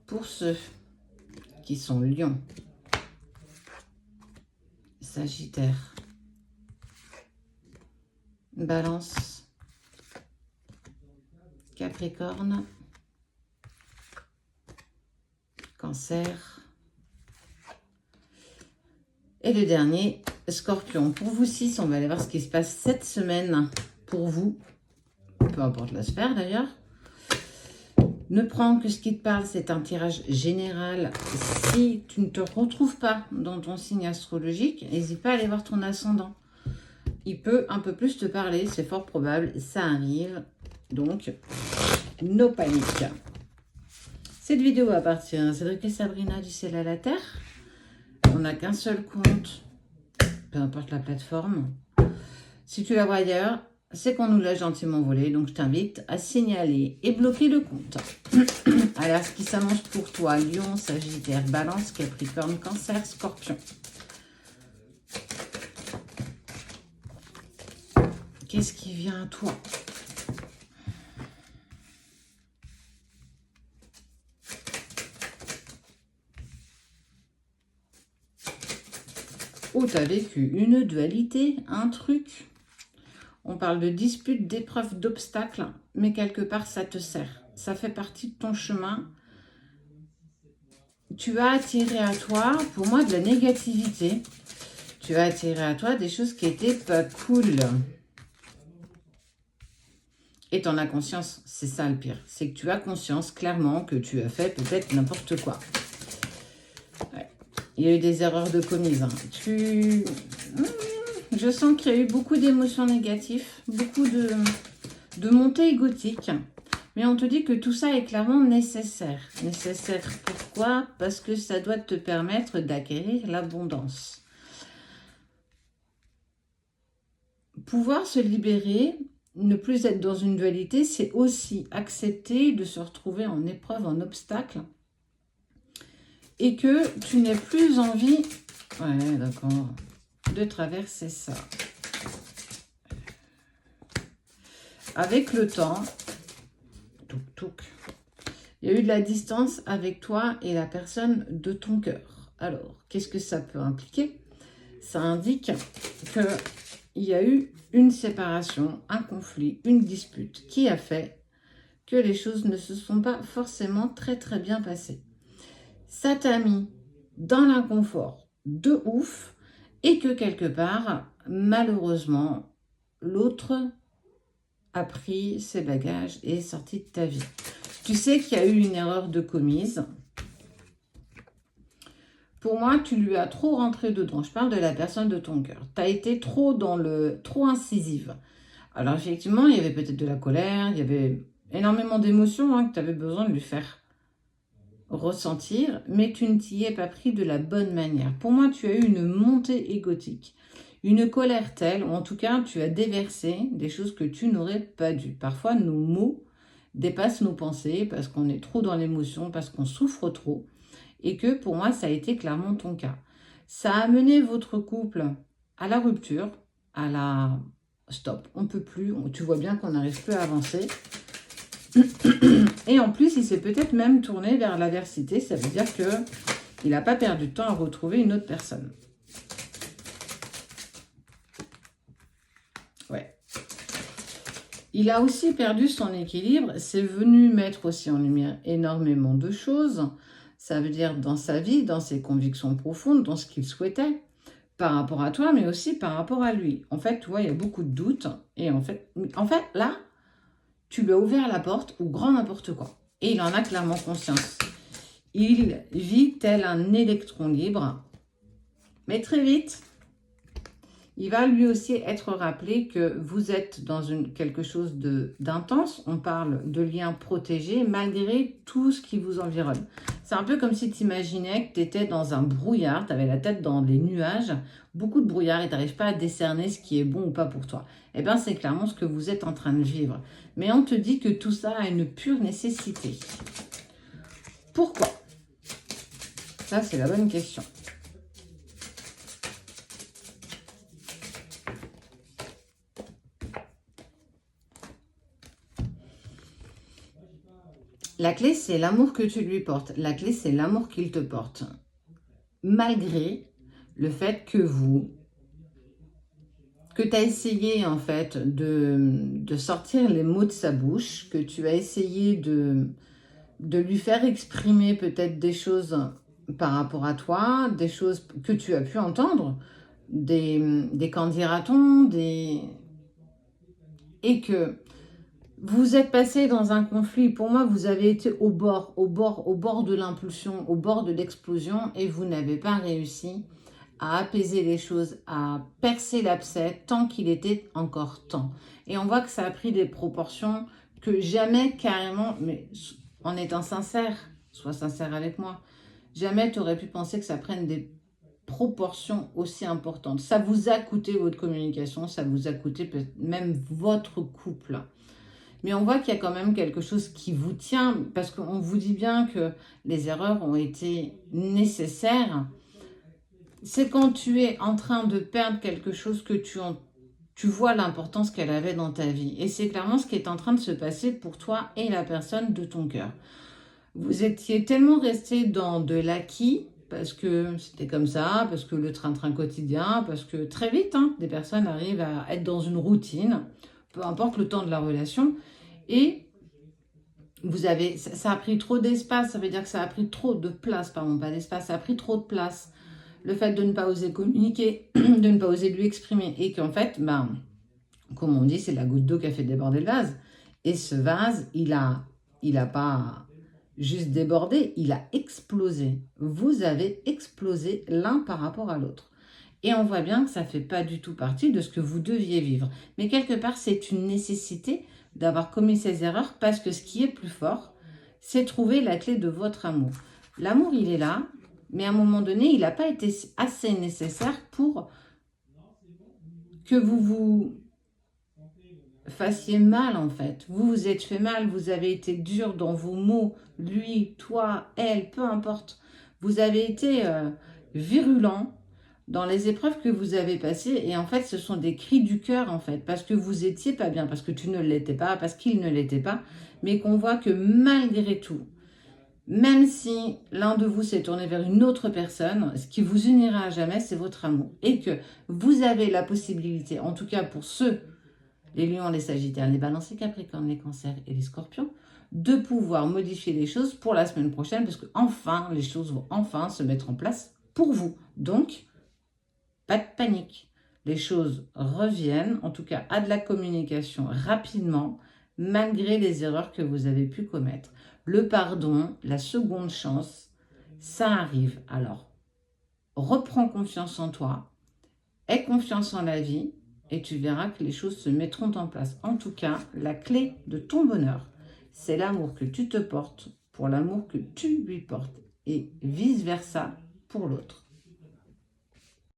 Pour ceux qui sont Lion, Sagittaire, Balance, Capricorne, Cancer et le dernier, Scorpion. Pour vous 6, on va aller voir ce qui se passe cette semaine pour vous, peu importe la sphère d'ailleurs. Ne prends que ce qui te parle, c'est un tirage général. Si tu ne te retrouves pas dans ton signe astrologique, n'hésite pas à aller voir ton ascendant. Il peut un peu plus te parler, c'est fort probable, ça arrive. Donc, no panique. Cette vidéo appartient à Cédric et Sabrina du ciel à la terre. On n'a qu'un seul compte, peu importe la plateforme. Si tu la vois ailleurs, c'est qu'on nous l'a gentiment volé, donc je t'invite à signaler et bloquer le compte. Alors, ce qui s'annonce pour toi, Lion, Sagittaire, Balance, Capricorne, Cancer, Scorpion. Qu'est-ce qui vient à toi? Oh, tu as vécu une dualité, un truc. On parle de dispute, d'épreuve, d'obstacles, mais quelque part, ça te sert. Ça fait partie de ton chemin. Tu as attiré à toi, pour moi, de la négativité. Tu as attiré à toi des choses qui étaient pas cool. Et tu en as conscience, c'est ça le pire. C'est que tu as conscience clairement que tu as fait peut-être n'importe quoi. Ouais. Il y a eu des erreurs de commises. Hein. Je sens qu'il y a eu beaucoup d'émotions négatives, beaucoup de montées égotiques. Mais on te dit que tout ça est clairement nécessaire. Nécessaire pourquoi? Parce que ça doit te permettre d'acquérir l'abondance. Pouvoir se libérer, ne plus être dans une dualité, c'est aussi accepter de se retrouver en épreuve, en obstacle. Et que tu n'aies plus envie, ouais, d'accord, de traverser ça. Avec le temps, il y a eu de la distance avec toi et la personne de ton cœur. Alors, qu'est-ce que ça peut impliquer? Ça indique qu'il y a eu une séparation, un conflit, une dispute qui a fait que les choses ne se sont pas forcément très très bien passées. Ça t'a mis dans l'inconfort de ouf et que quelque part, malheureusement, l'autre a pris ses bagages et est sorti de ta vie. Tu sais qu'il y a eu une erreur de commise. Pour moi, tu lui as trop rentré dedans. Je parle de la personne de ton cœur. Tu as été trop incisive. Alors effectivement, il y avait peut-être de la colère, il y avait énormément d'émotions que tu avais besoin de lui faire ressentir, mais tu ne t'y es pas pris de la bonne manière. Pour moi, tu as eu une montée égotique, une colère telle, ou en tout cas, tu as déversé des choses que tu n'aurais pas dû. Parfois, nos mots dépassent nos pensées parce qu'on est trop dans l'émotion, parce qu'on souffre trop, et que pour moi, ça a été clairement ton cas. Ça a amené votre couple à la rupture, à la stop, on ne peut plus, tu vois bien qu'on n'arrive plus à avancer. Et en plus, il s'est peut-être même tourné vers l'adversité. Ça veut dire qu'il n'a pas perdu de temps à retrouver une autre personne. Ouais. Il a aussi perdu son équilibre. C'est venu mettre aussi en lumière énormément de choses. Ça veut dire dans sa vie, dans ses convictions profondes, dans ce qu'il souhaitait. Par rapport à toi, mais aussi par rapport à lui. En fait, tu vois, il y a beaucoup de doutes. Et en fait là, tu lui as ouvert la porte au grand n'importe quoi. Et il en a clairement conscience. Il vit tel un électron libre. Mais très vite, il va lui aussi être rappelé que vous êtes dans quelque chose d'intense. On parle de liens protégés malgré tout ce qui vous environne. C'est un peu comme si tu imaginais que tu étais dans un brouillard, tu avais la tête dans les nuages, beaucoup de brouillard et tu n'arrives pas à décerner ce qui est bon ou pas pour toi. Eh bien, c'est clairement ce que vous êtes en train de vivre. Mais on te dit que tout ça a une pure nécessité. Pourquoi? Ça, c'est la bonne question. La clé, c'est l'amour que tu lui portes. La clé, c'est l'amour qu'il te porte. Malgré le fait que tu as essayé en fait de sortir les mots de sa bouche, que tu as essayé de lui faire exprimer peut-être des choses par rapport à toi, des choses que tu as pu entendre, des qu'en dira-t-on, et que vous êtes passé dans un conflit. Pour moi, vous avez été au bord de l'impulsion, au bord de l'explosion, et vous n'avez pas réussi à apaiser les choses, à percer l'abcès tant qu'il était encore temps. Et on voit que ça a pris des proportions que jamais carrément, mais en étant sincère, sois sincère avec moi, jamais tu aurais pu penser que ça prenne des proportions aussi importantes. Ça vous a coûté votre communication, ça vous a coûté même votre couple. Mais on voit qu'il y a quand même quelque chose qui vous tient, parce qu'on vous dit bien que les erreurs ont été nécessaires. C'est quand tu es en train de perdre quelque chose que tu vois l'importance qu'elle avait dans ta vie. Et c'est clairement ce qui est en train de se passer pour toi et la personne de ton cœur. Vous étiez tellement resté dans de l'acquis, parce que c'était comme ça, parce que le train-train quotidien, parce que très vite, des personnes arrivent à être dans une routine, peu importe le temps de la relation, et ça a pris trop d'espace, ça veut dire que ça a pris trop de place, pardon, pas d'espace, ça a pris trop de place. Le fait de ne pas oser communiquer, de ne pas oser lui exprimer, et qu'en fait, comme on dit, c'est la goutte d'eau qui a fait déborder le vase. Et ce vase, il a pas juste débordé, il a explosé. Vous avez explosé l'un par rapport à l'autre. Et on voit bien que ça ne fait pas du tout partie de ce que vous deviez vivre. Mais quelque part, c'est une nécessité d'avoir commis ces erreurs, parce que ce qui est plus fort, c'est trouver la clé de votre amour. L'amour, il est là, mais à un moment donné, il n'a pas été assez nécessaire pour que vous vous fassiez mal, en fait. Vous vous êtes fait mal, vous avez été dur dans vos mots, lui, toi, elle, peu importe. Vous avez été virulent dans les épreuves que vous avez passées, et en fait, ce sont des cris du cœur, en fait, parce que vous étiez pas bien, parce que tu ne l'étais pas, parce qu'il ne l'était pas, mais qu'on voit que malgré tout, même si l'un de vous s'est tourné vers une autre personne, ce qui vous unira à jamais, c'est votre amour. Et que vous avez la possibilité, en tout cas pour ceux, les lions, les sagittaires, les balances, les capricornes, les cancers et les scorpions, de pouvoir modifier les choses pour la semaine prochaine, parce que enfin, les choses vont enfin se mettre en place pour vous. Donc, pas de panique. Les choses reviennent, en tout cas à de la communication rapidement, malgré les erreurs que vous avez pu commettre. Le pardon, la seconde chance, ça arrive. Alors, reprends confiance en toi, aie confiance en la vie, et tu verras que les choses se mettront en place. En tout cas, la clé de ton bonheur, c'est l'amour que tu te portes pour l'amour que tu lui portes, et vice-versa pour l'autre.